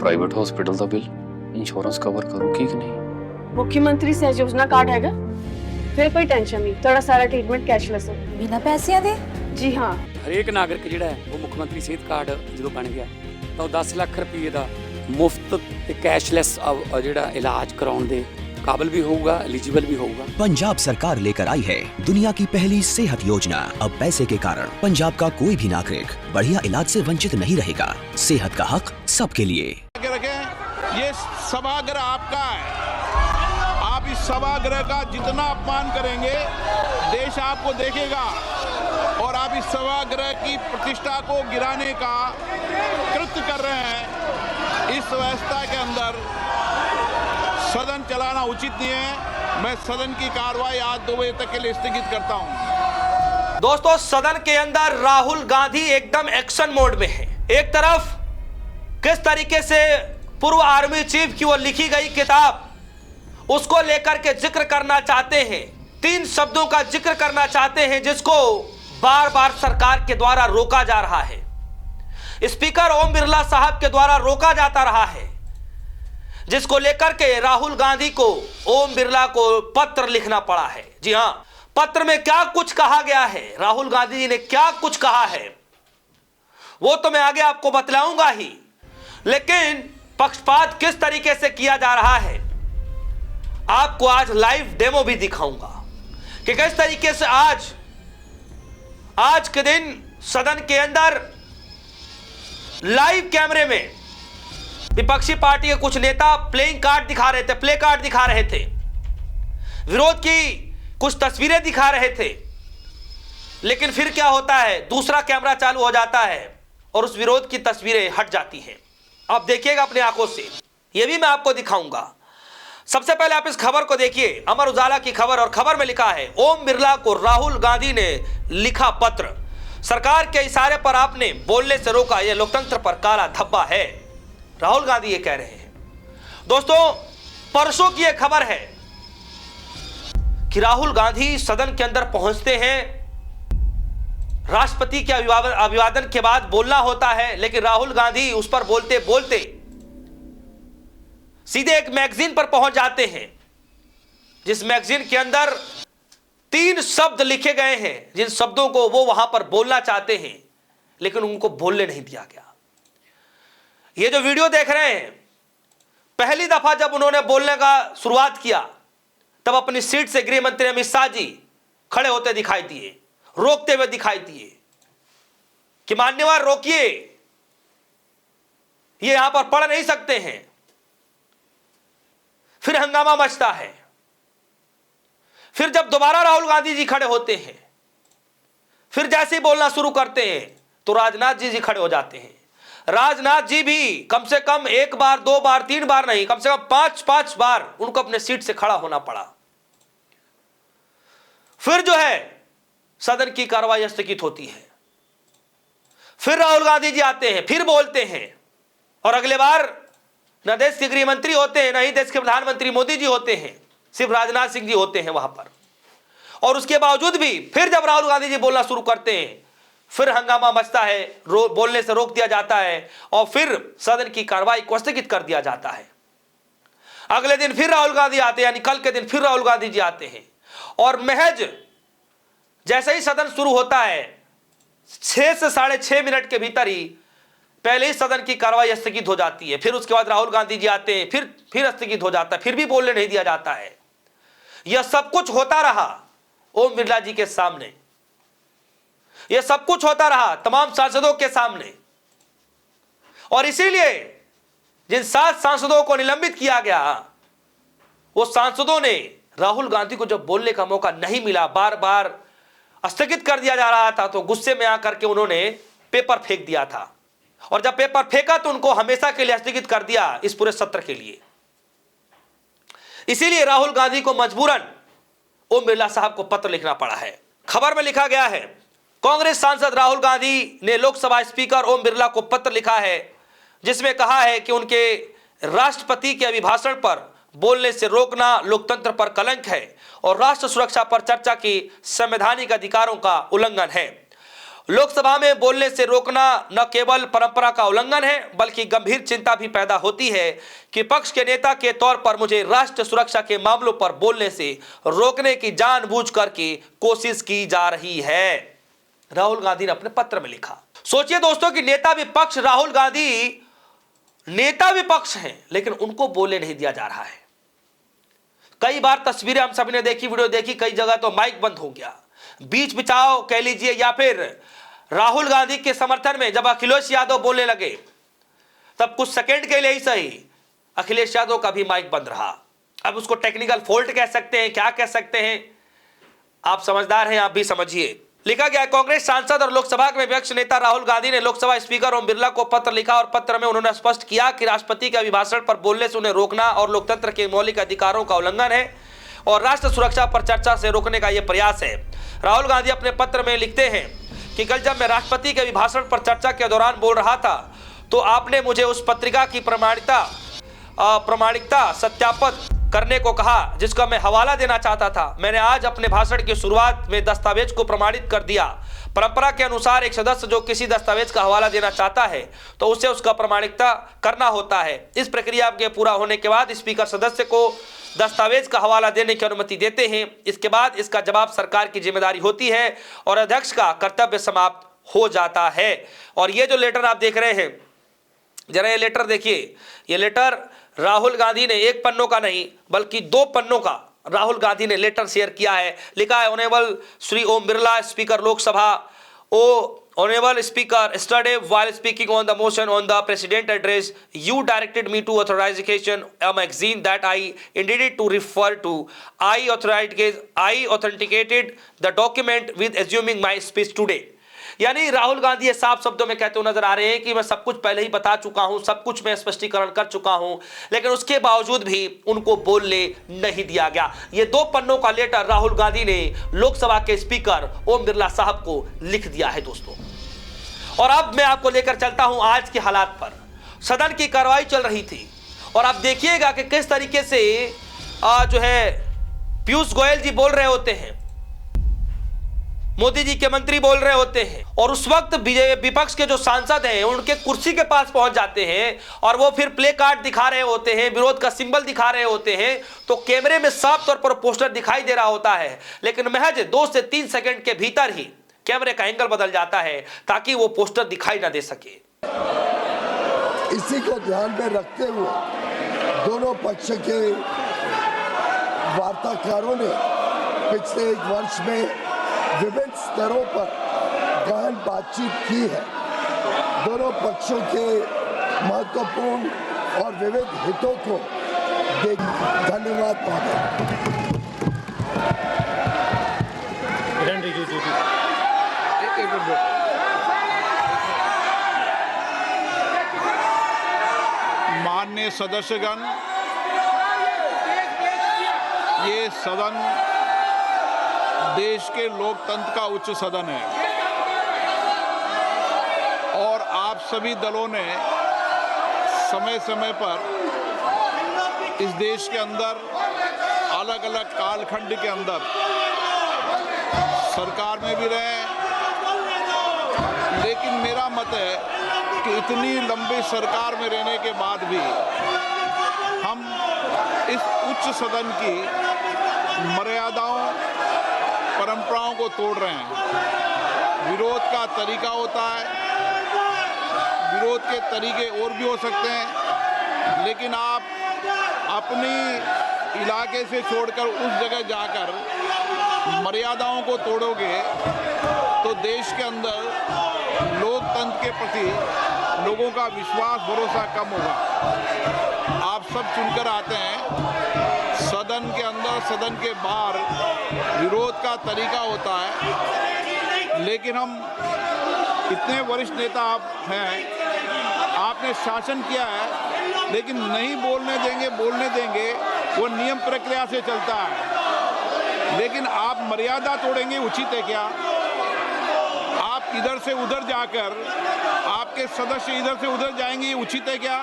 Private hospital ਦਾ bill insurance cover करूगी कि नहीं? मुख्यमंत्री सहज योजना कार्ड हैगा, फिर कोई टेंशन नहीं, थोड़ा सारा ट्रीटमेंट कैशलेस है। बिना पैसिਆਂ ਦੇ? जी हाँ। ਹਰੇਕ ਨਾਗਰਿਕ ਜਿਹੜਾ ਹੈ ਉਹ ਮੁੱਖ ਮੰਤਰੀ ਸਿਹਤ ਕਾਰਡ ਜਦੋਂ ਬਣ ਗਿਆ ਤਾਂ ਉਹ 10 ਲੱਖ ਰੁਪਏ ਦਾ ਮੁਫਤ ਤੇ ਕੈਸ਼ਲੈਸ ਜਿਹੜਾ ਇਲਾਜ ਕਰਾਉਣ ਦੇ काबिल भी होगा, एलिजिबल भी होगा। पंजाब सरकार लेकर आई है दुनिया की पहली सेहत योजना। अब पैसे के कारण पंजाब का कोई भी नागरिक बढ़िया इलाज से वंचित नहीं रहेगा। सेहत का हक सबके लिए। ये सभागृह आपका है, आप इस सभागृह का जितना अपमान करेंगे देश आपको देखेगा और आप इस सभागृह की प्रतिष्ठा को गिराने का कृत्य कर रहे हैं। इस व्यवस्था के अंदर सदन चलाना उचित नहीं है। मैं सदन की कार्रवाई आज 2 बजे तक के लिए स्थगित करता हूं। दोस्तों, सदन के अंदर राहुल गांधी एकदम एक्शन मोड में है। एक तरफ किस तरीके से पूर्व आर्मी चीफ की वो लिखी गई किताब उसको लेकर के जिक्र करना चाहते हैं, 3 शब्दों का जिक्र करना चाहते हैं जिसको बार बार सरकार के द्वारा रोका जा रहा है। स्पीकर ओम बिरला साहब के द्वारा रोका जाता रहा है, जिसको लेकर के राहुल गांधी को ओम बिरला को पत्र लिखना पड़ा है। जी हां, पत्र में क्या कुछ कहा गया है, राहुल गांधी जी ने क्या कुछ कहा है वो तो मैं आगे आपको बतलाऊंगा ही, लेकिन पक्षपात किस तरीके से किया जा रहा है आपको आज लाइव डेमो भी दिखाऊंगा कि किस तरीके से आज के दिन सदन के अंदर लाइव कैमरे में विपक्षी पार्टी के कुछ नेता प्लेइंग कार्ड दिखा रहे थे, प्ले कार्ड दिखा रहे थे, विरोध की कुछ तस्वीरें दिखा रहे थे, लेकिन फिर क्या होता है, दूसरा कैमरा चालू हो जाता है और उस विरोध की तस्वीरें हट जाती हैं। आप देखिएगा अपनी आंखों से, यह भी मैं आपको दिखाऊंगा। सबसे पहले आप इस खबर को देखिए, अमर उजाला की खबर, और खबर में लिखा है ओम बिरला को राहुल गांधी ने लिखा पत्र, सरकार के इशारे पर आपने बोलने से रोका, यह लोकतंत्र पर काला धब्बा है। राहुल गांधी ये कह रहे हैं। दोस्तों, परसों की यह खबर है कि राहुल गांधी सदन के अंदर पहुंचते हैं, राष्ट्रपति के अभिवादन के बाद बोलना होता है, लेकिन राहुल गांधी उस पर बोलते बोलते सीधे एक मैगजीन पर पहुंच जाते हैं, जिस मैगजीन के अंदर 3 शब्द लिखे गए हैं, जिन शब्दों को वो वहां पर बोलना चाहते हैं लेकिन उनको बोलने नहीं दिया गया। ये जो वीडियो देख रहे हैं, पहली दफा जब उन्होंने बोलने का शुरुआत किया तब अपनी सीट से गृह मंत्री अमित शाह जी खड़े होते दिखाई दिए, रोकते हुए दिखाई दिए कि मान्यवर रोकिए, ये यहां पर पढ़ नहीं सकते हैं। फिर हंगामा मचता है। फिर जब दोबारा राहुल गांधी जी खड़े होते हैं, फिर जैसे ही बोलना शुरू करते हैं तो राजनाथ जी खड़े हो जाते हैं। राजनाथ जी भी कम से कम 1 बार 2 बार 3 बार नहीं, कम से कम 5 बार उनको अपने सीट से खड़ा होना पड़ा। फिर जो है सदन की कार्रवाई स्थगित होती है। फिर राहुल गांधी जी आते हैं, फिर बोलते हैं, और अगले बार न देश के गृह मंत्री होते हैं, न ही देश के प्रधानमंत्री मोदी जी होते हैं, सिर्फ राजनाथ सिंह जी होते हैं वहां पर। और उसके बावजूद भी फिर जब राहुल गांधी जी बोलना शुरू करते हैं, फिर हंगामा मचता है, बोलने से रोक दिया जाता है और फिर सदन की कार्रवाई को स्थगित कर दिया जाता है। अगले दिन फिर राहुल गांधी आते हैं, यानी कल के दिन फिर राहुल गांधी जी आते हैं, और महज जैसे ही सदन शुरू होता है 6 से 6.5 मिनट के भीतर ही पहले ही सदन की कार्रवाई स्थगित हो जाती है। फिर उसके बाद राहुल गांधी जी आते हैं, फिर स्थगित हो जाता है, फिर भी बोलने नहीं दिया जाता है। यह सब कुछ होता रहा ओम बिरला जी के सामने, यह सब कुछ होता रहा तमाम सांसदों के सामने, और इसीलिए जिन 7 सांसदों को निलंबित किया गया, वो सांसदों ने राहुल गांधी को जब बोलने का मौका नहीं मिला, बार बार स्थगित कर दिया जा रहा था, तो गुस्से में आकर के उन्होंने पेपर फेंक दिया था, और जब पेपर फेंका तो उनको हमेशा के लिए स्थगित कर दिया इस पूरे सत्र के लिए। इसीलिए राहुल गांधी को मजबूरन ओम बिरला साहब को पत्र लिखना पड़ा है। खबर में लिखा गया है, कांग्रेस सांसद राहुल गांधी ने लोकसभा स्पीकर ओम बिरला को पत्र लिखा है, जिसमें कहा है कि उनके राष्ट्रपति के अभिभाषण पर बोलने से रोकना लोकतंत्र पर कलंक है और राष्ट्र सुरक्षा पर चर्चा की संवैधानिक अधिकारों का उल्लंघन है। लोकसभा में बोलने से रोकना न केवल परंपरा का उल्लंघन है बल्कि गंभीर चिंता भी पैदा होती है कि पक्ष के नेता के तौर पर मुझे राष्ट्र सुरक्षा के मामलों पर बोलने से रोकने की जानबूझकर की कोशिश की जा रही है, राहुल गांधी ने अपने पत्र में लिखा। सोचिए दोस्तों कि नेता विपक्ष राहुल गांधी नेता विपक्ष हैं लेकिन उनको बोलने नहीं दिया जा रहा है। कई बार तस्वीरें हम सभी ने देखी, वीडियो देखी, कई जगह तो माइक बंद हो गया। बीच बिचाव कह लीजिए या फिर राहुल गांधी के समर्थन में जब अखिलेश यादव बोलने लगे तब कुछ सेकंड के लिए ही सही अखिलेश यादव का भी माइक बंद रहा। अब उसको टेक्निकल फॉल्ट कह सकते हैं, क्या कह सकते हैं, आप समझदार हैं, आप भी समझिए। लिखा गया, कांग्रेस सांसद और लोकसभा के विपक्ष नेता राहुल गांधी ने लोकसभा स्पीकर ओम बिरला को पत्र लिखा और पत्र में उन्होंने स्पष्ट किया कि राष्ट्रपति के अभिभाषण पर बोलने से उन्हें रोकना और लोकतंत्र के मौलिक अधिकारों का उल्लंघन है और राष्ट्र सुरक्षा पर चर्चा से रोकने का यह प्रयास है। राहुल गांधी अपने पत्र में लिखते हैं कि कल जब मैं राष्ट्रपति के अभिभाषण पर चर्चा के दौरान बोल रहा था तो आपने मुझे उस पत्रिका की प्रामाणिकता सत्यापित करने को कहा जिसका मैं हवाला देना चाहता था। मैंने आज अपने भाषण की शुरुआत में दस्तावेज को प्रमाणित कर दिया। परंपरा के अनुसार एक सदस्य जो किसी दस्तावेज का हवाला देना चाहता है तो उसे उसका प्रमाणिकता करना होता है। इस प्रक्रिया के पूरा होने के बाद स्पीकर सदस्य को दस्तावेज का हवाला देने की अनुमति देते हैं। इसके बाद इसका जवाब सरकार की जिम्मेदारी होती है और अध्यक्ष का कर्तव्य समाप्त हो जाता है। और ये जो लेटर आप देख रहे हैं, जरा ये लेटर देखिए। ये लेटर राहुल गांधी ने एक पन्नों का नहीं बल्कि 2 पन्नों का राहुल गांधी ने लेटर शेयर किया है। लिखा है, honourable Shri Om Birla, speaker Lok Sabha, Honorable Speaker, yesterday while speaking on the motion on the President address, you directed me to authorization a magazine that I intended to refer to. I authenticated the document with assuming my speech today. यानी राहुल गांधी ये साफ शब्दों में कहते हुए नजर आ रहे हैं कि मैं सब कुछ पहले ही बता चुका हूं, सब कुछ मैं स्पष्टीकरण कर चुका हूं, लेकिन उसके बावजूद भी उनको बोलने नहीं दिया गया। ये 2 पन्नों का लेटर राहुल गांधी ने लोकसभा के स्पीकर ओम बिरला साहब को लिख दिया है दोस्तों। और अब मैं आपको लेकर चलता हूं आज के हालात पर। सदन की कार्रवाई चल रही थी और आप देखिएगा कि किस तरीके से जो है पीयूष गोयल जी बोल रहे होते हैं, मोदी जी के मंत्री बोल रहे होते हैं और उस वक्त विपक्ष के जो सांसद हैं उनके कुर्सी के पास पहुंच जाते हैं और वो फिर प्ले कार्ड दिखा रहे होते हैं, विरोध का सिंबल दिखा रहे होते हैं, तो कैमरे में साफ तौर पर पोस्टर दिखाई दे रहा होता है, लेकिन महज 2 से 3 सेकंड के भीतर ही कैमरे का एंगल बदल जाता है ताकि वो पोस्टर दिखाई ना दे सके। इसी को ध्यान में रखते हुए दोनों पक्ष के वार्ताकारों ने पिछले 1 वर्ष में विभिन्न स्तरों पर गहन बातचीत की है। दोनों पक्षों के महत्वपूर्ण और विविध हितों को धन्यवाद पाते माननीय सदस्यगण, ये सदन देश के लोकतंत्र का उच्च सदन है और आप सभी दलों ने समय समय पर इस देश के अंदर अलग अलग कालखंड के अंदर सरकार में भी रहे, लेकिन मेरा मत है कि इतनी लंबी सरकार में रहने के बाद भी हम इस उच्च सदन की मर्यादाओं, परंपराओं को तोड़ रहे हैं। विरोध का तरीका होता है, विरोध के तरीके और भी हो सकते हैं, लेकिन आप अपनी इलाके से छोड़कर उस जगह जाकर मर्यादाओं को तोड़ोगे तो देश के अंदर लोकतंत्र के प्रति लोगों का विश्वास, भरोसा कम होगा। आप सब चुनकर आते हैं, सदन के अंदर, सदन के बाहर विरोध का तरीका होता है, लेकिन हम इतने वरिष्ठ नेता आप हैं, आपने शासन किया है, लेकिन नहीं बोलने देंगे, वो नियम प्रक्रिया से चलता है, लेकिन आप मर्यादा तोड़ेंगे, उचित है क्या? आप इधर से उधर जाकर आपके सदस्य इधर से उधर जाएंगे, ये उचित है क्या?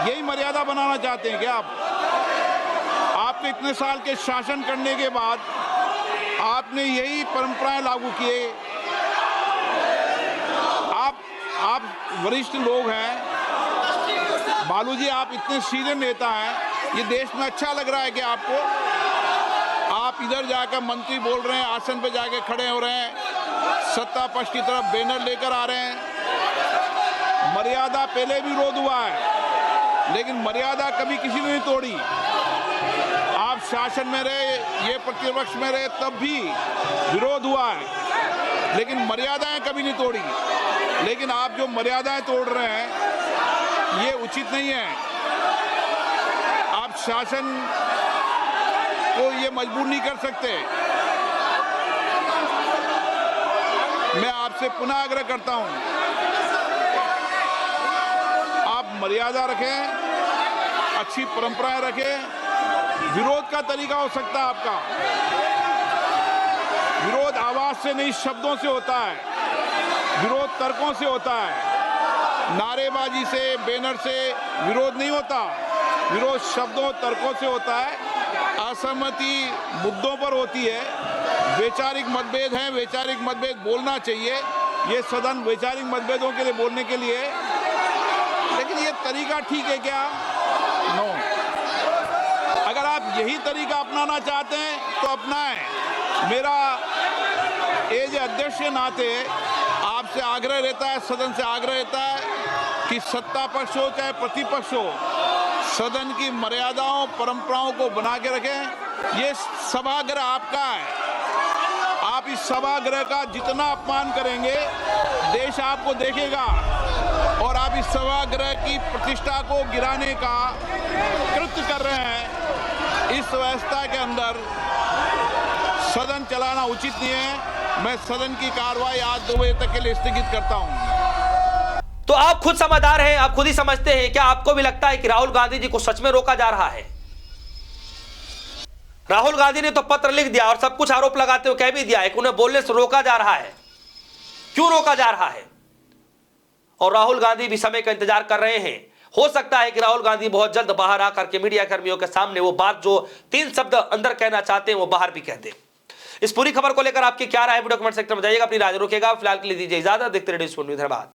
यही मर्यादा बनाना चाहते हैं क्या आप? आपने इतने साल के शासन करने के बाद आपने यही परंपराएं लागू किए, आप वरिष्ठ लोग हैं, बालू जी आप इतने सीनियर नेता हैं, ये देश में अच्छा लग रहा है कि आपको आप इधर जाकर मंत्री बोल रहे हैं, आसन पे जाके खड़े हो रहे हैं, सत्ता पक्ष की तरफ बैनर लेकर आ रहे हैं। मर्यादा पहले भी विरोध हुआ है, लेकिन मर्यादा कभी किसी ने नहीं तोड़ी। आप शासन में रहे, ये प्रतिपक्ष में रहे, तब भी विरोध हुआ है, लेकिन मर्यादाएं कभी नहीं तोड़ी। लेकिन आप जो मर्यादाएं तोड़ रहे हैं ये उचित नहीं है। आप शासन को ये मजबूर नहीं कर सकते। मैं आपसे पुनः आग्रह करता हूं, आप मर्यादा रखें, अच्छी परंपराएं रखें। विरोध का तरीका हो सकता है आपका, विरोध आवाज से नहीं शब्दों से होता है, विरोध तर्कों से होता है, नारेबाजी से बैनर से विरोध नहीं होता, विरोध शब्दों तर्कों से होता है, असहमति मुद्दों पर होती है। वैचारिक मतभेद हैं, वैचारिक मतभेद बोलना चाहिए, ये सदन वैचारिक मतभेदों के लिए बोलने के लिए, लेकिन ये तरीका ठीक है क्या? नो। अगर आप यही तरीका अपनाना चाहते हैं तो अपनाएं। मेरा एज अध्यक्ष के नाते आपसे आग्रह रहता है, सदन से आग्रह रहता है कि सत्ता पक्ष हो चाहे प्रतिपक्ष हो, सदन की मर्यादाओं परंपराओं को बना के रखें। ये सभागृह आपका है, आप इस सभागृह का जितना अपमान करेंगे देश आपको देखेगा, और आप इस सभागृह की प्रतिष्ठा को गिराने का कृत्य कर रहे हैं। इस व्यवस्था के अंदर सदन चलाना उचित नहीं है। मैं सदन की कार्रवाई आज 2 बजे तक के लिए स्थगित करता हूं। तो आप खुद समझदार हैं, आप खुद ही समझते हैं। क्या आपको भी लगता है कि राहुल गांधी जी को सच में रोका जा रहा है? राहुल गांधी ने तो पत्र लिख दिया और सब कुछ आरोप लगाते हुए कह भी दिया है कि उन्हें बोलने से रोका जा रहा है। क्यों रोका जा रहा है? और राहुल गांधी भी समय का इंतजार कर रहे हैं। हो सकता है कि राहुल गांधी बहुत जल्द बाहर आकर के मीडिया कर्मियों के सामने वो बात जो 3 शब्द अंदर कहना चाहते हैं वो बाहर भी कह दे। इस पूरी खबर को लेकर आपकी क्या राय है वीडियो कमेंट सेक्टर में बताइएगा, अपनी राय रखेगा। फिलहाल के लिए दीजिए इजाजत, देखते रहिए न्यूज़। धन्यवाद।